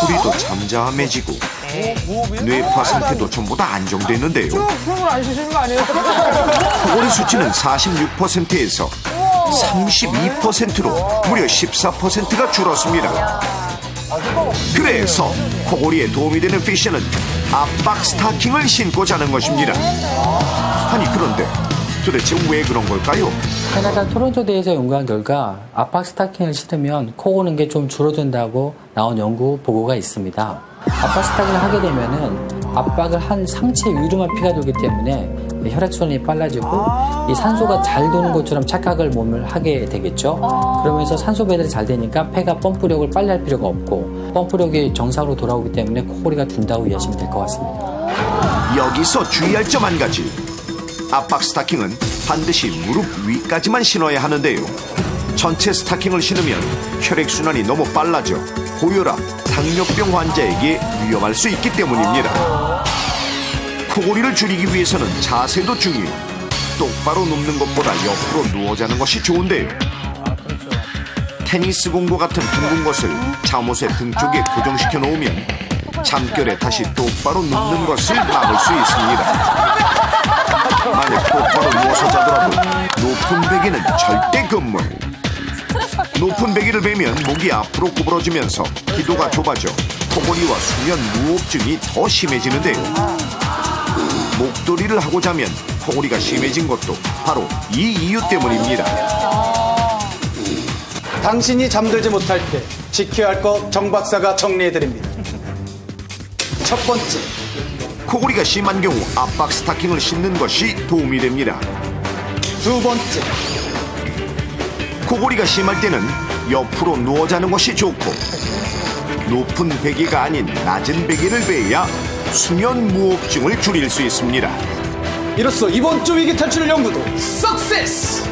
소리도 잠잠해지고 뇌파 상태도 전부 다 안정되는데요. 숨을 안 쉬시는 거 아니에요? 코골이 수치는 46%에서 32%로 무려 14%가 줄었습니다. 그래서 코골이에 도움이 되는 패션은 압박 스타킹을 신고 자는 것입니다. 아니 그런데 도대체 왜 그런 걸까요? 캐나다 토론토대에서 연구한 결과 압박 스타킹을 신으면 코 고는 게 좀 줄어든다고 나온 연구 보고가 있습니다. 압박 스타킹을 하게 되면은 압박을 한 상체 위로만 피가 돌기 때문에 혈액순환이 빨라지고 이 산소가 잘 도는 것처럼 착각을 몸을 하게 되겠죠. 그러면서 산소 배달이 잘 되니까 폐가 펌프력을 빨리 할 필요가 없고 펌프력이 정상으로 돌아오기 때문에 코골이가 둔다고 이해하시면 될 것 같습니다. 여기서 주의할 점 한 가지. 압박 스타킹은 반드시 무릎 위까지만 신어야 하는데요. 전체 스타킹을 신으면 혈액순환이 너무 빨라져 고혈압, 당뇨병 환자에게 위험할 수 있기 때문입니다. 코골이를 줄이기 위해서는 자세도 중요해. 똑바로 눕는 것보다 옆으로 누워 자는 것이 좋은데요. 테니스 공과 같은 둥근 것을 잠옷의 등 쪽에 고정시켜 놓으면 잠결에 다시 똑바로 눕는 것을 막을 수 있습니다. 만약 똑바로 누워서 자더라도 높은 베개는 절대 금물. 높은 베개를 베면 목이 앞으로 구부러지면서 기도가 좁아져 코골이와 수면 무호흡증이 더 심해지는데요. 목도리를 하고 자면 코골이가 심해진 것도 바로 이 이유 때문입니다. 당신이 잠들지 못할 때 지켜야 할 것 정 박사가 정리해드립니다. 첫 번째, 코골이가 심한 경우 압박 스타킹을 신는 것이 도움이 됩니다. 두 번째, 코골이가 심할 때는 옆으로 누워 자는 것이 좋고 높은 베개가 아닌 낮은 베개를 베야 수면 무호흡증을 줄일 수 있습니다. 이로써 이번 주 위기 탈출 연구도 석세스!